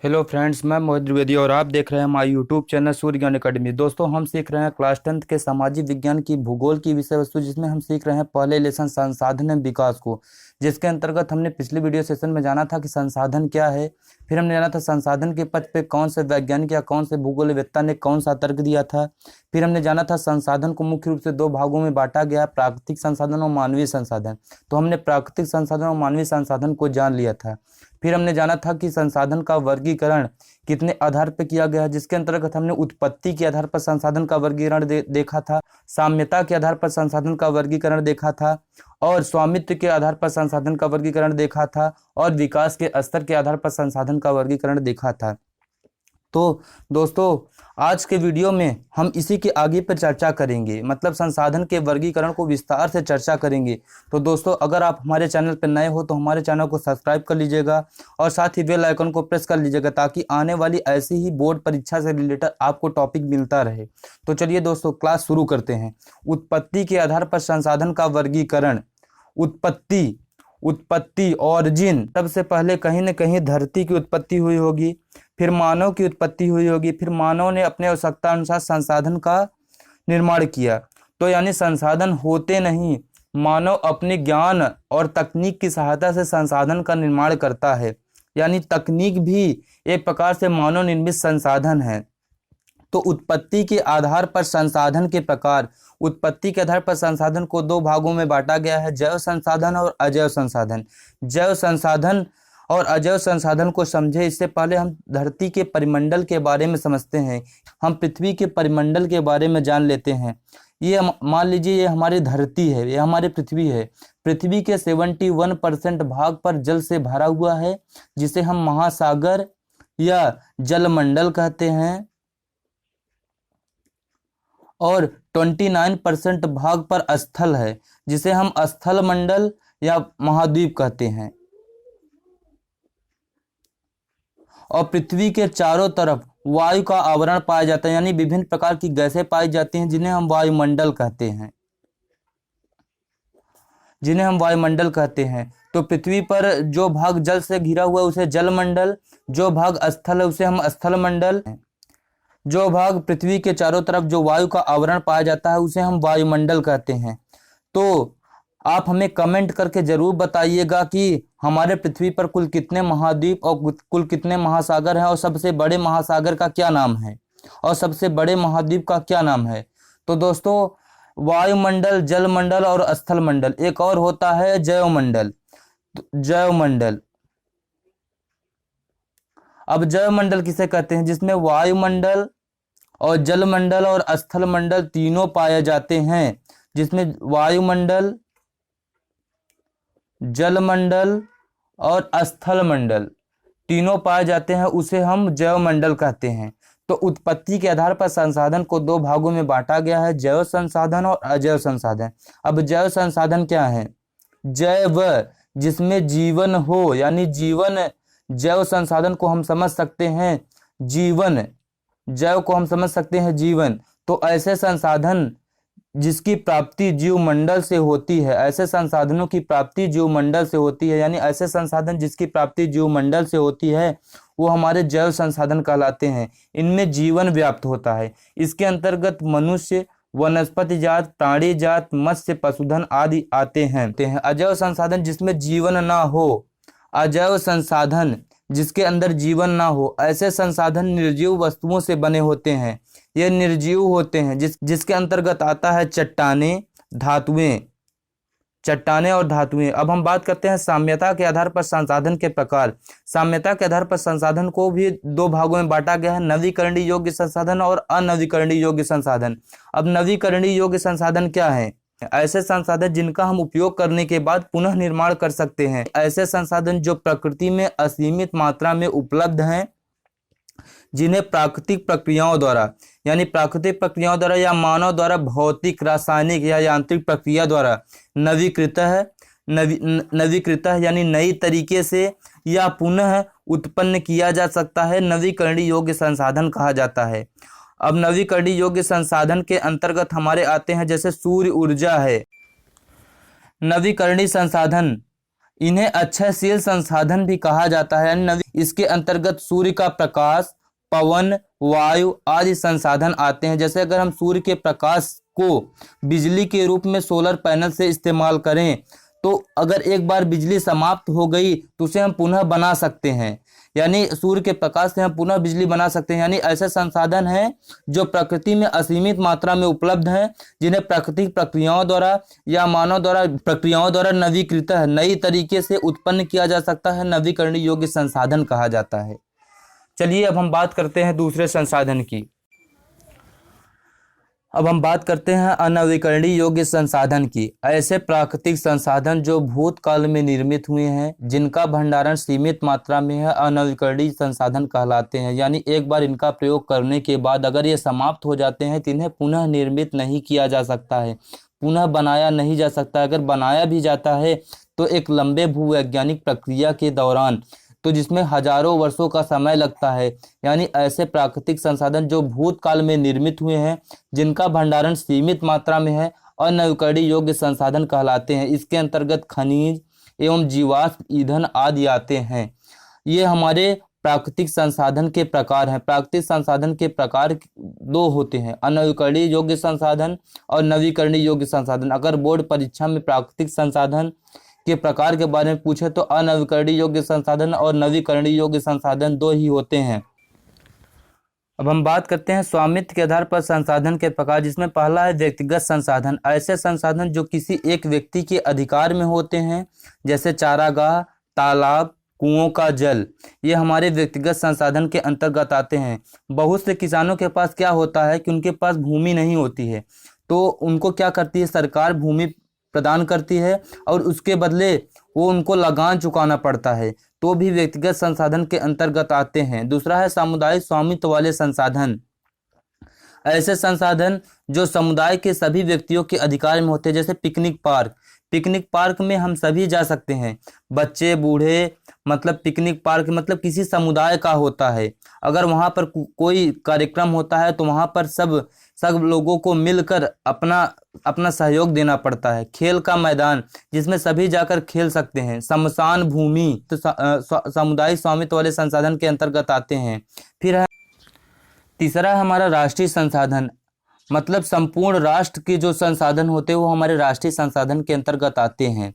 Hello friends, मैं मोहित द्विवेदी और आप देख रहे हैं हमारे यूट्यूब चैनल सूर्य ज्ञान अकेडमी। दोस्तों, हम सीख रहे हैं क्लास 10th के सामाजिक विज्ञान की भूगोल की विषय वस्तु, जिसमें हम सीख रहे हैं पहले लेसन संसाधन एवं विकास को, जिसके अंतर्गत हमने पिछले वीडियो सेशन में जाना था कि संसाधन क्या है। फिर हमने जाना था संसाधन के पथ पे कौन से वैज्ञानिक या कौन से भूगोलवेत्ता ने कौन सा तर्क दिया था। फिर हमने जाना था संसाधन को मुख्य रूप से दो भागों में बांटा गया, प्राकृतिक संसाधन और मानवीय संसाधन। तो हमने प्राकृतिक संसाधन और मानवीय संसाधन को जान लिया था। फिर हमने जाना था कि संसाधन का वर्गीकरण कितने आधार पर किया गया है, जिसके अंतर्गत हमने उत्पत्ति के आधार पर संसाधन का वर्गीकरण देखा था, साम्यता के आधार पर संसाधन का वर्गीकरण देखा था, और स्वामित्व के आधार पर संसाधन का वर्गीकरण देखा था, और विकास के स्तर के आधार पर संसाधन का वर्गीकरण देखा था। तो दोस्तों, आज के वीडियो में हम इसी के आगे पर चर्चा करेंगे, मतलब संसाधन के वर्गीकरण को विस्तार से चर्चा करेंगे। तो दोस्तों, अगर आप हमारे चैनल पर नए हो तो हमारे चैनल को सब्सक्राइब कर लीजिएगा और साथ ही बेल आइकन को प्रेस कर लीजिएगा, ताकि आने वाली ऐसी ही बोर्ड परीक्षा से रिलेटेड आपको टॉपिक मिलता रहे। तो चलिए दोस्तों, क्लास शुरू करते हैं। उत्पत्ति के आधार पर संसाधन का वर्गीकरण। उत्पत्ति ऑरिजिन, सबसे पहले कहीं न कहीं धरती की उत्पत्ति हुई होगी, फिर मानव की उत्पत्ति हुई होगी, फिर मानव ने अपने आवश्यकता अनुसार संसाधन का निर्माण किया। तो यानी संसाधन होते नहीं, मानव अपने ज्ञान और तकनीक की सहायता से संसाधन का निर्माण करता है। यानी तकनीक भी एक प्रकार से मानव निर्मित संसाधन है। तो उत्पत्ति के आधार पर संसाधन के प्रकार। उत्पत्ति के आधार पर संसाधन को दो भागों में बांटा गया है, जैव संसाधन और अजैव संसाधन। जैव संसाधन और अजैव संसाधन को समझे इससे पहले हम धरती के परिमंडल के बारे में समझते हैं। हम पृथ्वी के परिमंडल के बारे में जान लेते हैं। ये मान लीजिए, ये हमारी धरती है, ये हमारी पृथ्वी है। पृथ्वी के 71% भाग पर जल से भरा हुआ है, जिसे हम महासागर या जलमंडल कहते हैं, और 29% भाग पर स्थल है, जिसे हम स्थल मंडल या महाद्वीप कहते हैं। और पृथ्वी के चारों तरफ वायु का आवरण पाया जाता है, यानी विभिन्न प्रकार की गैसें पाई जाती हैं, जिन्हें हम वायुमंडल कहते हैं। तो पृथ्वी पर जो भाग जल से घिरा हुआ है उसे जलमंडल, जो भाग स्थल है उसे हम स्थल मंडल, जो भाग पृथ्वी के चारों तरफ जो वायु का आवरण पाया जाता है उसे हम वायुमंडल कहते हैं। तो आप हमें कमेंट करके जरूर बताइएगा कि हमारे पृथ्वी पर कुल कितने महाद्वीप और कुल कितने महासागर हैं, और सबसे बड़े महासागर का क्या नाम है, और सबसे बड़े महाद्वीप का क्या नाम है। तो दोस्तों, वायुमंडल, जलमंडल और स्थल मंडल, एक और होता है जैवमंडल। जैवमंडल, अब जैवमंडल किसे कहते हैं? जिसमें वायुमंडल और जलमंडल और स्थल मंडल तीनों पाए जाते हैं। जिसमें वायुमंडल, जलमंडल और स्थल मंडल तीनों पाए जाते हैं, उसे हम जैवमंडल कहते हैं। तो उत्पत्ति के आधार पर संसाधन को दो भागों में बांटा गया है, जैव संसाधन और अजैव संसाधन। अब जैव संसाधन क्या है? जैव, जिसमें जीवन हो, यानी जीवन। जैव संसाधन को हम समझ सकते हैं जीवन, जैव को हम समझ सकते हैं जीवन। तो ऐसे संसाधन जिसकी प्राप्ति जीवमंडल से होती है, ऐसे संसाधनों की प्राप्ति जीवमंडल से होती है, यानी ऐसे संसाधन जिसकी प्राप्ति जीवमंडल से होती है वो हमारे जैव संसाधन कहलाते हैं। इनमें जीवन व्याप्त होता है। इसके अंतर्गत मनुष्य, वनस्पति जात, प्राणी जात, मत्स्य, पशुधन आदि आते हैं। अजैव संसाधन जिसमें जीवन ना हो, अजैव संसाधन जिसके अंदर जीवन ना हो, ऐसे संसाधन निर्जीव वस्तुओं से बने होते हैं। ये निर्जीव होते हैं, जिसके अंतर्गत आता है चट्टानें और धातुएं। अब हम बात करते हैं साम्यता के आधार पर संसाधन के प्रकार। साम्यता के आधार पर संसाधन को भी दो भागों में बांटा गया है, नवीकरणीय योग्य संसाधन और अनवीकरणीय योग्य संसाधन। अब नवीकरणीय योग्य संसाधन क्या है? ऐसे संसाधन जिनका हम उपयोग करने के बाद पुनः निर्माण कर सकते हैं। ऐसे संसाधन जो प्रकृति में असीमित मात्रा में उपलब्ध हैं, जिन्हें प्राकृतिक प्रक्रियाओं द्वारा, यानी प्राकृतिक प्रक्रियाओं द्वारा या मानव द्वारा भौतिक, रासायनिक या यांत्रिक प्रक्रिया द्वारा नवीकृत है, यानी नई तरीके से या पुनः उत्पन्न किया जा सकता है, नवीकरणीय योग्य संसाधन कहा जाता है। अब नवीकरणीय योग्य संसाधन के अंतर्गत हमारे आते हैं, जैसे सूर्य ऊर्जा है। नवीकरणीय संसाधन, इन्हें अक्षयशील संसाधन भी कहा जाता है, यानी इसके अंतर्गत सूर्य का प्रकाश, पवन, वायु आदि संसाधन आते हैं। जैसे अगर हम सूर्य के प्रकाश को बिजली के रूप में सोलर पैनल से इस्तेमाल करें तो अगर एक बार बिजली समाप्त हो गई तो उसे हम पुनः बना सकते हैं, यानी सूर्य के प्रकाश से हम पुनः बिजली बना सकते हैं। यानी ऐसे संसाधन हैं जो प्रकृति में असीमित मात्रा में उपलब्ध हैं, जिन्हें प्राकृतिक प्रक्रियाओं द्वारा या मानव द्वारा प्रक्रियाओं द्वारा नवीकृत नई तरीके से उत्पन्न किया जा सकता है, नवीकरणीय योग्य संसाधन कहा जाता है। चलिए अब हम बात करते हैं दूसरे संसाधन की। अब हम बात करते हैं अनवीकरणीय योग्य संसाधन की। ऐसे प्राकृतिक संसाधन जो भूतकाल में निर्मित हुए हैं, जिनका भंडारण सीमित मात्रा में है, अनवीकरणीय संसाधन कहलाते हैं। यानी एक बार इनका प्रयोग करने के बाद अगर ये समाप्त हो जाते हैं तो इन्हें पुनः निर्मित नहीं किया जा सकता है, पुनः बनाया नहीं जा सकता। अगर बनाया भी जाता है तो एक लंबे भूवैज्ञानिक प्रक्रिया के दौरान, तो जिसमें हजारों वर्षों का समय लगता है। यानी ऐसे प्राकृतिक संसाधन जो भूतकाल में निर्मित हुए हैं, जिनका भंडारण सीमित मात्रा में है, अनवीकरणीय योग्य संसाधन कहलाते हैं। इसके अंतर्गत खनिज एवं जीवाश्म ईंधन आदि आते हैं। ये हमारे प्राकृतिक संसाधन के प्रकार हैं। प्राकृतिक संसाधन के प्रकार दो होते हैं, अनवीकरणीय योग्य संसाधन और नवीकरणीय योग्य संसाधन। अगर बोर्ड परीक्षा में प्राकृतिक संसाधन के प्रकार के बारे में पूछे तो अनवीकरणीय योग्य संसाधन और नवीकरणीय योग्य संसाधन दो ही होते हैं। अब हम बात करते हैं स्वामित्व के आधार पर संसाधन के प्रकार, जिसमें पहला है व्यक्तिगत संसाधन। ऐसे संसाधन जो किसी एक व्यक्ति के अधिकार में होते हैं, जैसे चारागाह, तालाब, कुओं का जल, ये हमारे व्यक्तिगत संसाधन के अंतर्गत आते हैं। बहुत से किसानों के पास क्या होता है कि उनके पास भूमि नहीं होती है, तो उनको क्या करती है सरकार, भूमि प्रदान करती है और उसके बदले वो उनको लगान चुकाना पड़ता है, तो भी व्यक्तिगत संसाधन के अंतर्गत आते हैं। दूसरा है सामुदायिक स्वामित्व वाले संसाधन। ऐसे संसाधन जो समुदाय के सभी व्यक्तियों के अधिकार में होते हैं, जैसे पिकनिक पार्क। पिकनिक पार्क में हम सभी जा सकते हैं, बच्चे बूढ़े, मतलब पिकनिक पार्क मतलब किसी समुदाय का होता है। अगर वहाँ पर कोई कार्यक्रम होता है तो वहाँ पर सब लोगों को मिलकर अपना सहयोग देना पड़ता है। खेल का मैदान जिसमें सभी जाकर खेल सकते हैं। श्मशान भूमि तो सामुदायिक स्वामित्व वाले संसाधन के अंतर्गत आते हैं। फिर है तीसरा है हमारा राष्ट्रीय संसाधन, मतलब संपूर्ण राष्ट्र के जो संसाधन होते हैं वो हमारे राष्ट्रीय संसाधन के अंतर्गत आते हैं।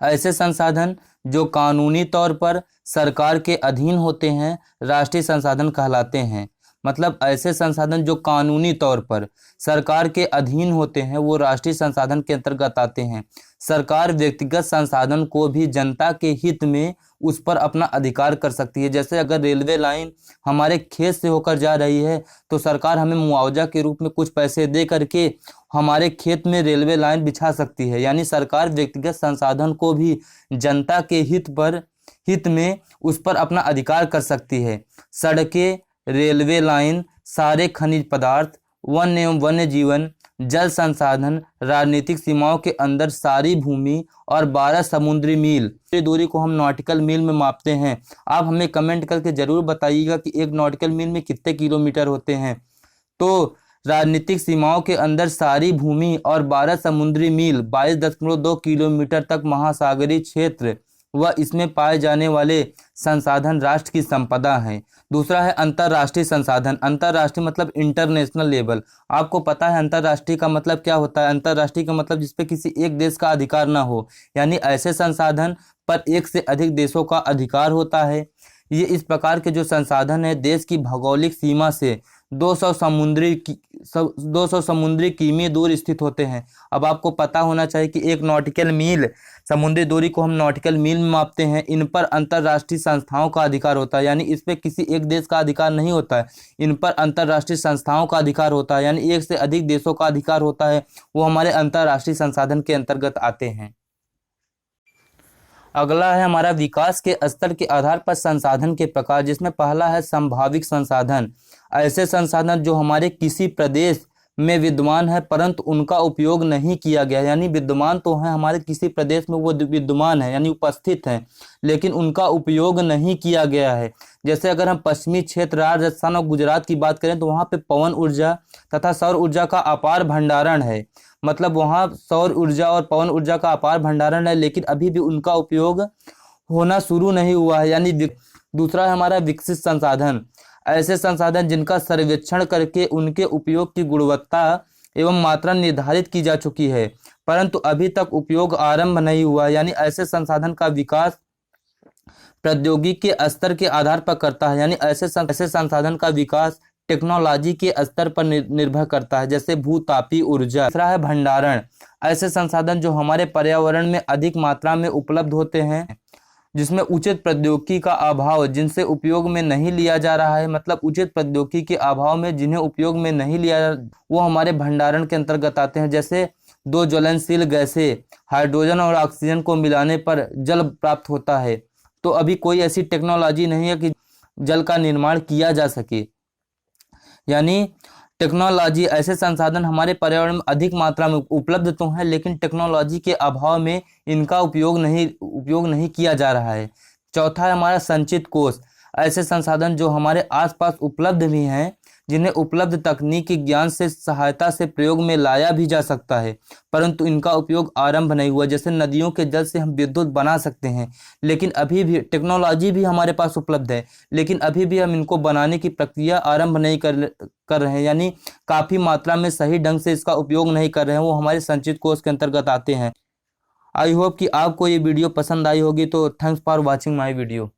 ऐसे संसाधन जो कानूनी तौर पर सरकार के अधीन होते हैं राष्ट्रीय संसाधन कहलाते हैं। मतलब ऐसे संसाधन जो कानूनी तौर पर सरकार के अधीन होते हैं वो राष्ट्रीय संसाधन के अंतर्गत आते हैं। सरकार व्यक्तिगत संसाधन को भी जनता के हित में उस पर अपना अधिकार कर सकती है। जैसे अगर रेलवे लाइन हमारे खेत से होकर जा रही है तो सरकार हमें मुआवजा के रूप में कुछ पैसे दे करके हमारे खेत में रेलवे लाइन बिछा सकती है। यानी सरकार व्यक्तिगत संसाधन को भी जनता के हित में उस पर अपना अधिकार कर सकती है। सड़कें, रेलवे लाइन, सारे खनिज पदार्थ, वन एवं वन्य जीवन, जल संसाधन, राजनीतिक सीमाओं के अंदर सारी भूमि और 12 समुद्री मील दूरी को हम नॉटिकल मील में मापते हैं। आप हमें कमेंट करके जरूर बताइएगा कि एक नॉटिकल मील में कितने किलोमीटर होते हैं। तो राजनीतिक सीमाओं के अंदर सारी भूमि और 12 समुद्री मील 22.2 किलोमीटर तक महासागरीय क्षेत्र व इसमें पाए जाने वाले संसाधन राष्ट्र की संपदा हैं। दूसरा है अंतर्राष्ट्रीय संसाधन। अंतर्राष्ट्रीय मतलब इंटरनेशनल लेवल। आपको पता है अंतर्राष्ट्रीय का मतलब क्या होता है? अंतर्राष्ट्रीय का मतलब जिस पे किसी एक देश का अधिकार ना हो, यानी ऐसे संसाधन पर एक से अधिक देशों का अधिकार होता है। ये इस प्रकार के जो संसाधन है देश की भौगोलिक सीमा से 200 समुद्री किमी दूर स्थित होते हैं। अब आपको पता होना चाहिए कि एक नॉटिकल मील समुद्री दूरी को हम नॉटिकल मील में मापते हैं। इन पर अंतर्राष्ट्रीय संस्थाओं का अधिकार होता है, यानी इस पे किसी एक देश का अधिकार नहीं होता है, इन पर अंतर्राष्ट्रीय संस्थाओं का अधिकार होता है, यानी एक से अधिक देशों का अधिकार होता है, वो हमारे अंतर्राष्ट्रीय संसाधन के अंतर्गत आते हैं। अगला है हमारा विकास के स्तर के आधार पर संसाधन के प्रकार, जिसमें पहला है संभाविक संसाधन। ऐसे संसाधन जो हमारे किसी प्रदेश में विद्यमान है परंतु उनका उपयोग नहीं किया गया, यानी विद्यमान तो है हमारे किसी प्रदेश में, वो विद्यमान है यानी उपस्थित है, लेकिन उनका उपयोग नहीं किया गया है। जैसे अगर हम पश्चिमी क्षेत्र राजस्थान और गुजरात की बात करें तो वहाँ पे पवन ऊर्जा तथा सौर ऊर्जा का अपार भंडारण है। मतलब वहाँ सौर ऊर्जा और पवन ऊर्जा का अपार भंडारण है, लेकिन अभी भी उनका उपयोग होना शुरू नहीं हुआ है। यानी दूसरा है हमारा विकसित संसाधन, ऐसे संसाधन जिनका सर्वेक्षण करके उनके उपयोग की गुणवत्ता एवं मात्रा निर्धारित की जा चुकी है परंतु अभी तक उपयोग आरंभ नहीं हुआ, यानी ऐसे संसाधन का विकास प्रौद्योगिकी के स्तर के आधार पर करता है, यानी ऐसे संसाधन का विकास टेक्नोलॉजी के स्तर पर निर्भर करता है, जैसे भूतापीय ऊर्जा। तीसरा है भंडारण, ऐसे संसाधन जो हमारे पर्यावरण में अधिक मात्रा में उपलब्ध होते हैं जिसमें उचित प्रौद्योगिकी का अभाव, जिनसे उपयोग में नहीं लिया जा रहा है, मतलब उचित प्रौद्योगिकी के अभाव में जिन्हें उपयोग में नहीं लिया, वो हमारे भंडारण के अंतर्गत आते हैं। जैसे दो ज्वलनशील गैसें हाइड्रोजन और ऑक्सीजन को मिलाने पर जल प्राप्त होता है, तो अभी कोई ऐसी टेक्नोलॉजी नहीं है कि जल का निर्माण किया जा सके। यानी टेक्नोलॉजी, ऐसे संसाधन हमारे पर्यावरण में अधिक मात्रा में उपलब्ध तो हैं लेकिन टेक्नोलॉजी के अभाव में इनका उपयोग नहीं किया जा रहा है। चौथा है हमारा संचित कोष, ऐसे संसाधन जो हमारे आसपास उपलब्ध भी हैं जिन्हें उपलब्ध तकनीकी ज्ञान से सहायता से प्रयोग में लाया भी जा सकता है परंतु इनका उपयोग आरंभ नहीं हुआ। जैसे नदियों के जल से हम विद्युत बना सकते हैं लेकिन अभी भी टेक्नोलॉजी भी हमारे पास उपलब्ध है लेकिन अभी भी हम इनको बनाने की प्रक्रिया आरंभ नहीं कर रहे हैं, यानी काफ़ी मात्रा में सही ढंग से इसका उपयोग नहीं कर रहे हैं, वो हमारे संचित कोष के अंतर्गत आते हैं। आई होप कि आपको ये वीडियो पसंद आई होगी, तो thanks for watching my video.